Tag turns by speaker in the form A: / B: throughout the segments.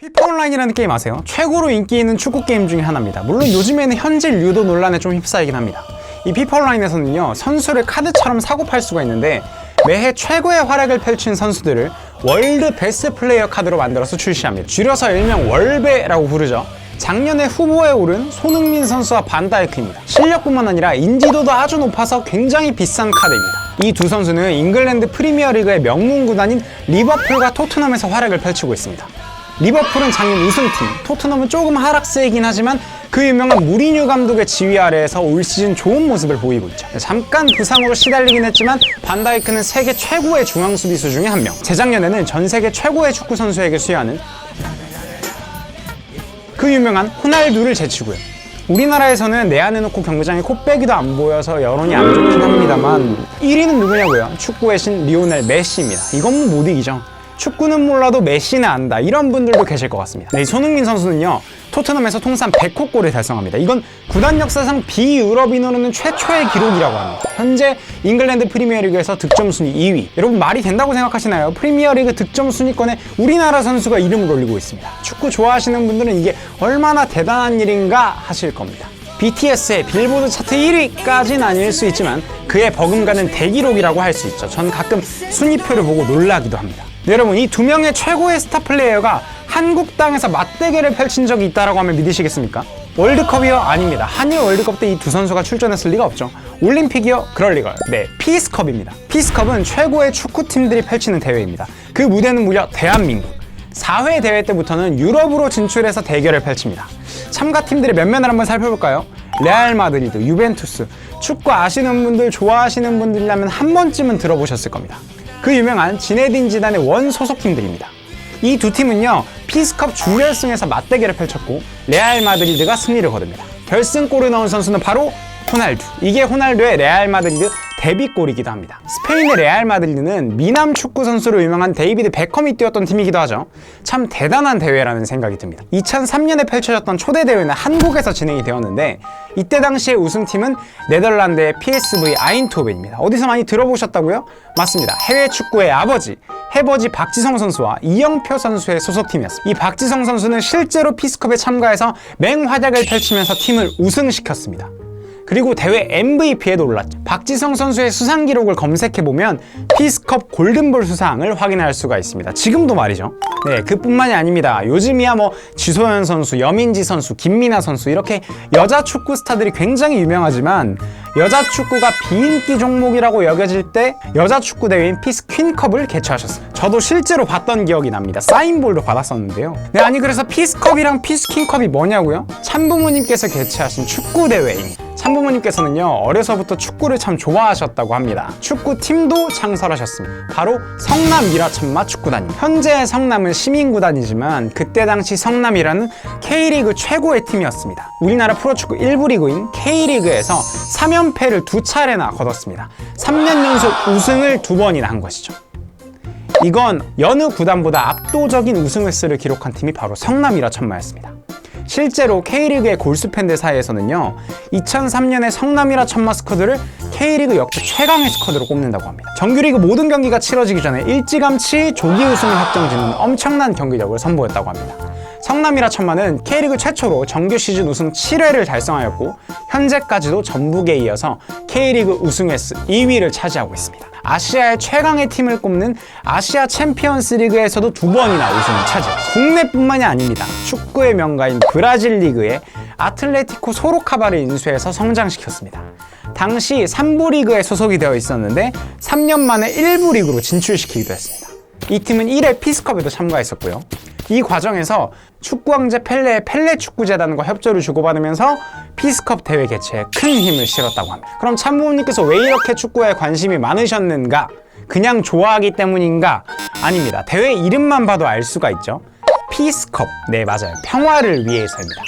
A: 피파 온라인이라는 게임 아세요? 최고로 인기 있는 축구 게임 중에 하나입니다. 물론 요즘에는 현질 유도 논란에 좀 휩싸이긴 합니다. 이 피파 온라인에서는요, 선수를 카드처럼 사고 팔 수가 있는데 매해 최고의 활약을 펼친 선수들을 월드 베스트 플레이어 카드로 만들어서 출시합니다. 줄여서 일명 월베라고 부르죠. 작년에 후보에 오른 손흥민 선수와 반다이크입니다. 실력뿐만 아니라 인지도도 아주 높아서 굉장히 비싼 카드입니다. 이 두 선수는 잉글랜드 프리미어리그의 명문 구단인 리버풀과 토트넘에서 활약을 펼치고 있습니다. 리버풀은 작년 우승팀, 토트넘은 조금 하락세이긴 하지만 그 유명한 무리뉴 감독의 지휘 아래에서 올 시즌 좋은 모습을 보이고 있죠. 잠깐 부상으로 시달리긴 했지만 반다이크는 세계 최고의 중앙 수비수 중에 한 명. 재작년에는 전 세계 최고의 축구 선수에게 수여하는 그 유명한 호날두를 제치고요. 우리나라에서는 내 안에 놓고 경기장에 코빼기도 안 보여서 여론이 안 좋긴 합니다만 1위는 누구냐고요? 축구의 신 리오넬 메시입니다. 이건 못 이기죠. 축구는 몰라도 메시는 안다, 이런 분들도 계실 것 같습니다. 네, 이 손흥민 선수는요, 토트넘에서 통산 100호 골을 달성합니다. 이건 구단 역사상 비유럽인으로는 최초의 기록이라고 합니다. 현재 잉글랜드 프리미어리그에서 득점 순위 2위. 여러분, 말이 된다고 생각하시나요? 프리미어리그 득점 순위권에 우리나라 선수가 이름을 올리고 있습니다. 축구 좋아하시는 분들은 이게 얼마나 대단한 일인가 하실 겁니다. BTS의 빌보드 차트 1위까지는 아닐 수 있지만 그의 버금가는 대기록이라고 할 수 있죠. 전 가끔 순위표를 보고 놀라기도 합니다. 네, 여러분, 이 두 명의 최고의 스타 플레이어가 한국 땅에서 맞대결을 펼친 적이 있다고 하면 믿으시겠습니까? 월드컵이요? 아닙니다. 한일 월드컵 때 이 두 선수가 출전했을 리가 없죠. 올림픽이요? 그럴 리가요. 네, 피스컵입니다. 피스컵은 최고의 축구팀들이 펼치는 대회입니다. 그 무대는 무려 대한민국. 4회 대회 때부터는 유럽으로 진출해서 대결을 펼칩니다. 참가팀들의 면면을 한번 살펴볼까요? 레알 마드리드, 유벤투스. 축구 아시는 분들, 좋아하시는 분들이라면 한 번쯤은 들어보셨을 겁니다. 그 유명한 지네딘 지단의 원 소속팀들입니다. 이 두 팀은요, 피스컵 준결승에서 맞대결을 펼쳤고 레알 마드리드가 승리를 거둡니다. 결승골을 넣은 선수는 바로 호날두. 이게 호날두의 레알 마드리드 데뷔골이기도 합니다. 스페인의 레알 마드리드는 미남 축구 선수로 유명한 데이비드 베컴이 뛰었던 팀이기도 하죠. 참 대단한 대회라는 생각이 듭니다. 2003년에 펼쳐졌던 초대 대회는 한국에서 진행이 되었는데 이때 당시의 우승팀은 네덜란드의 PSV 아인트호벤입니다. 어디서 많이 들어보셨다고요? 맞습니다. 해외 축구의 아버지, 해버지 박지성 선수와 이영표 선수의 소속팀이었습니다. 이 박지성 선수는 실제로 피스컵에 참가해서 맹활약을 펼치면서 팀을 우승시켰습니다. 그리고 대회 MVP에도 올랐죠. 박지성 선수의 수상 기록을 검색해보면 피스컵 골든볼 수상을 확인할 수가 있습니다. 지금도 말이죠. 네, 그뿐만이 아닙니다. 요즘이야 뭐 지소연 선수, 여민지 선수, 김민아 선수, 이렇게 여자 축구 스타들이 굉장히 유명하지만 여자 축구가 비인기 종목이라고 여겨질 때 여자 축구 대회인 피스 퀸컵을 개최하셨어요. 저도 실제로 봤던 기억이 납니다. 사인볼도 받았었는데요. 네, 아니 그래서 피스컵이랑 피스 퀸컵이 뭐냐고요? 참부모님께서 개최하신 축구 대회입니다. 참부모님께서는요, 어려서부터 축구를 참 좋아하셨다고 합니다. 축구팀도 창설하셨습니다. 바로 성남 미라천마 축구단입니다. 현재 성남은 시민구단이지만 그때 당시 성남이라는 K리그 최고의 팀이었습니다. 우리나라 프로축구 1부 리그인 K리그에서 3연패를 2차례나 거뒀습니다. 3년 연속 우승을 2번이나 한 것이죠. 이건 여느 구단보다 압도적인 우승 횟수를 기록한 팀이 바로 성남 미라천마였습니다. 실제로 K리그의 골수 팬들 사이에서는요, 2003년에 성남이라 천마 스쿼드를 K리그 역대 최강의 스쿼드로 꼽는다고 합니다. 정규리그 모든 경기가 치러지기 전에 일찌감치 조기 우승을 확정짓는 엄청난 경기력을 선보였다고 합니다. 성남이라 천마는 K리그 최초로 정규 시즌 우승 7회를 달성하였고 현재까지도 전북에 이어서 K리그 우승 횟수 2위를 차지하고 있습니다. 아시아의 최강의 팀을 꼽는 아시아 챔피언스 리그에서도 2번이나 우승을 차지했죠. 국내뿐만이 아닙니다. 축구의 명가인 브라질 리그의 아틀레티코 소로카바를 인수해서 성장시켰습니다. 당시 3부 리그에 소속이 되어 있었는데 3년 만에 1부 리그로 진출시키기도 했습니다. 이 팀은 1회 피스컵에도 참가했었고요. 이 과정에서 축구왕제 펠레의 펠레 축구재단과 협조를 주고받으면서 피스컵 대회 개최에 큰 힘을 실었다고 합니다. 그럼 참부모님께서 왜 이렇게 축구에 관심이 많으셨는가? 그냥 좋아하기 때문인가? 아닙니다. 대회 이름만 봐도 알 수가 있죠. 피스컵. 네, 맞아요. 평화를 위해서입니다.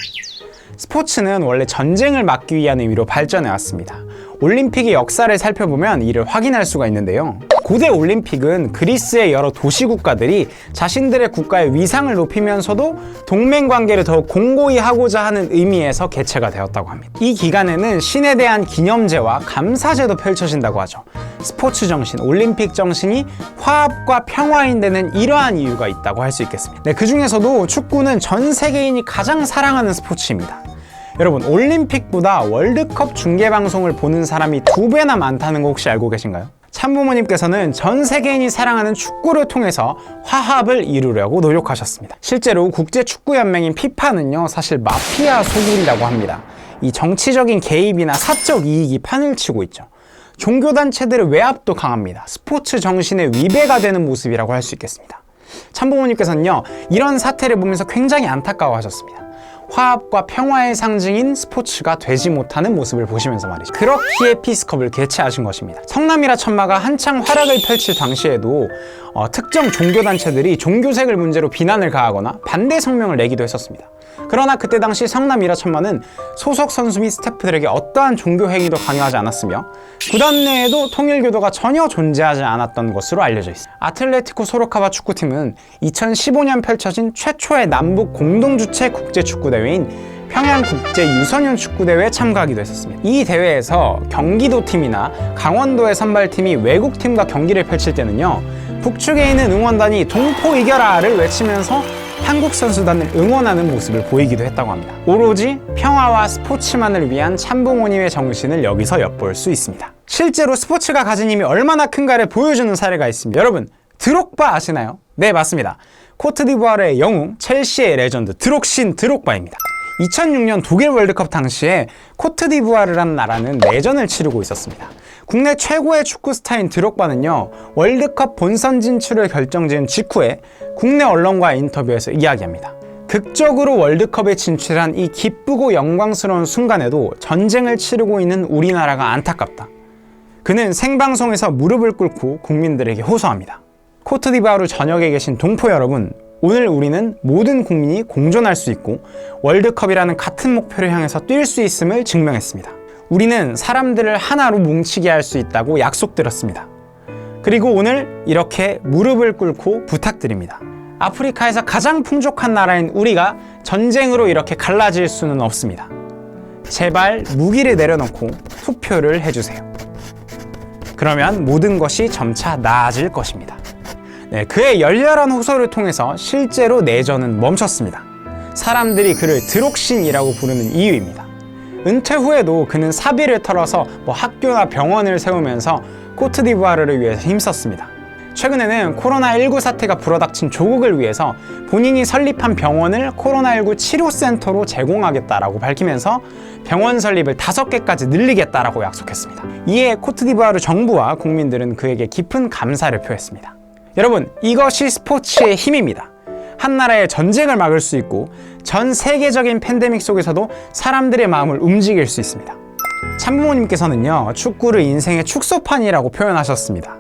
A: 스포츠는 원래 전쟁을 막기 위한 의미로 발전해 왔습니다. 올림픽의 역사를 살펴보면 이를 확인할 수가 있는데요. 고대 올림픽은 그리스의 여러 도시 국가들이 자신들의 국가의 위상을 높이면서도 동맹 관계를 더욱 공고히 하고자 하는 의미에서 개최가 되었다고 합니다. 이 기간에는 신에 대한 기념제와 감사제도 펼쳐진다고 하죠. 스포츠 정신, 올림픽 정신이 화합과 평화인 데는 이러한 이유가 있다고 할 수 있겠습니다. 네, 그 중에서도 축구는 전 세계인이 가장 사랑하는 스포츠입니다. 여러분, 올림픽보다 월드컵 중계방송을 보는 사람이 2배나 많다는 거 혹시 알고 계신가요? 참부모님께서는 전 세계인이 사랑하는 축구를 통해서 화합을 이루려고 노력하셨습니다. 실제로 국제축구연맹인 피파는요, 사실 마피아 소굴이라고 합니다. 이 정치적인 개입이나 사적 이익이 판을 치고 있죠. 종교단체들의 외압도 강합니다. 스포츠 정신의 위배가 되는 모습이라고 할 수 있겠습니다. 참부모님께서는요, 이런 사태를 보면서 굉장히 안타까워하셨습니다. 화합과 평화의 상징인 스포츠가 되지 못하는 모습을 보시면서 말이죠. 그렇기에 피스컵을 개최하신 것입니다. 성남이라 천마가 한창 활약을 펼칠 당시에도 특정 종교단체들이 종교색을 문제로 비난을 가하거나 반대 성명을 내기도 했었습니다. 그러나 그때 당시 성남이라 천마는 소속 선수 및 스태프들에게 어떠한 종교 행위도 강요하지 않았으며 구단 내에도 통일교도가 전혀 존재하지 않았던 것으로 알려져 있습니다. 아틀레티코 소로카바 축구팀은 2015년 펼쳐진 최초의 남북 공동주최 국제축구대회인 평양국제유소년 축구대회에 참가하기도 했었습니다. 이 대회에서 경기도팀이나 강원도의 선발팀이 외국팀과 경기를 펼칠 때는요, 북측에 있는 응원단이 동포 이겨라를 외치면서 한국 선수단을 응원하는 모습을 보이기도 했다고 합니다. 오로지 평화와 스포츠만을 위한 참부모님의 정신을 여기서 엿볼 수 있습니다. 실제로 스포츠가 가진 힘이 얼마나 큰가를 보여주는 사례가 있습니다. 여러분, 드록바 아시나요? 네, 맞습니다. 코트디부아르의 영웅, 첼시의 레전드 드록신 드록바입니다. 2006년 독일 월드컵 당시에 코트디부아르라는 나라는 내전을 치르고 있었습니다. 국내 최고의 축구 스타인 드록바는요, 월드컵 본선 진출을 결정지은 직후에 국내 언론과의 인터뷰에서 이야기합니다. 극적으로 월드컵에 진출한 이 기쁘고 영광스러운 순간에도 전쟁을 치르고 있는 우리나라가 안타깝다. 그는 생방송에서 무릎을 꿇고 국민들에게 호소합니다. 코트디부아르 전역에 계신 동포 여러분, 오늘 우리는 모든 국민이 공존할 수 있고 월드컵이라는 같은 목표를 향해서 뛸 수 있음을 증명했습니다. 우리는 사람들을 하나로 뭉치게 할 수 있다고 약속드렸습니다. 그리고 오늘 이렇게 무릎을 꿇고 부탁드립니다. 아프리카에서 가장 풍족한 나라인 우리가 전쟁으로 이렇게 갈라질 수는 없습니다. 제발 무기를 내려놓고 투표를 해주세요. 그러면 모든 것이 점차 나아질 것입니다. 네, 그의 열렬한 호소를 통해서 실제로 내전은 멈췄습니다. 사람들이 그를 드록신이라고 부르는 이유입니다. 은퇴 후에도 그는 사비를 털어서 학교나 병원을 세우면서 코트디부아르를 위해서 힘썼습니다. 최근에는 코로나19 사태가 불어닥친 조국을 위해서 본인이 설립한 병원을 코로나19 치료센터로 제공하겠다라고 밝히면서 병원 설립을 5개까지 늘리겠다라고 약속했습니다. 이에 코트디부아르 정부와 국민들은 그에게 깊은 감사를 표했습니다. 여러분, 이것이 스포츠의 힘입니다. 한 나라의 전쟁을 막을 수 있고 전 세계적인 팬데믹 속에서도 사람들의 마음을 움직일 수 있습니다. 참부모님께서는요, 축구를 인생의 축소판이라고 표현하셨습니다.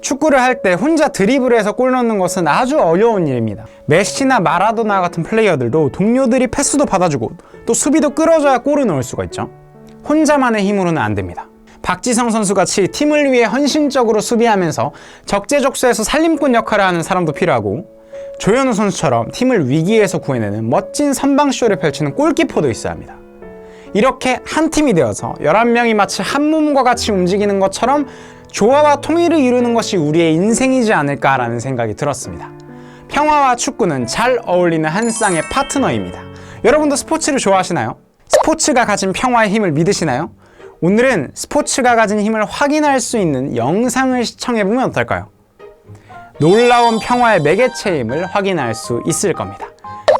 A: 축구를 할 때 혼자 드리블해서 골 넣는 것은 아주 어려운 일입니다. 메시나 마라도나 같은 플레이어들도 동료들이 패스도 받아주고 또 수비도 끌어줘야 골을 넣을 수가 있죠. 혼자만의 힘으로는 안 됩니다. 박지성 선수같이 팀을 위해 헌신적으로 수비하면서 적재적소에서 살림꾼 역할을 하는 사람도 필요하고, 조현우 선수처럼 팀을 위기에서 구해내는 멋진 선방쇼를 펼치는 골키퍼도 있어야 합니다. 이렇게 한 팀이 되어서 11명이 마치 한 몸과 같이 움직이는 것처럼 조화와 통일을 이루는 것이 우리의 인생이지 않을까라는 생각이 들었습니다. 평화와 축구는 잘 어울리는 한 쌍의 파트너입니다. 여러분도 스포츠를 좋아하시나요? 스포츠가 가진 평화의 힘을 믿으시나요? 오늘은 스포츠가 가진 힘을 확인할 수 있는 영상을 시청해보면 어떨까요? 놀라운 평화의 매개체임을 확인할 수 있을 겁니다.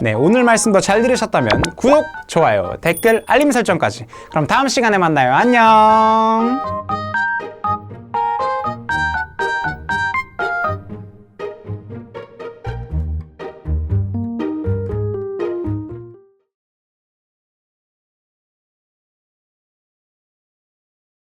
A: 네, 오늘 말씀도 잘 들으셨다면 구독, 좋아요, 댓글, 알림 설정까지. 그럼 다음 시간에 만나요. 안녕!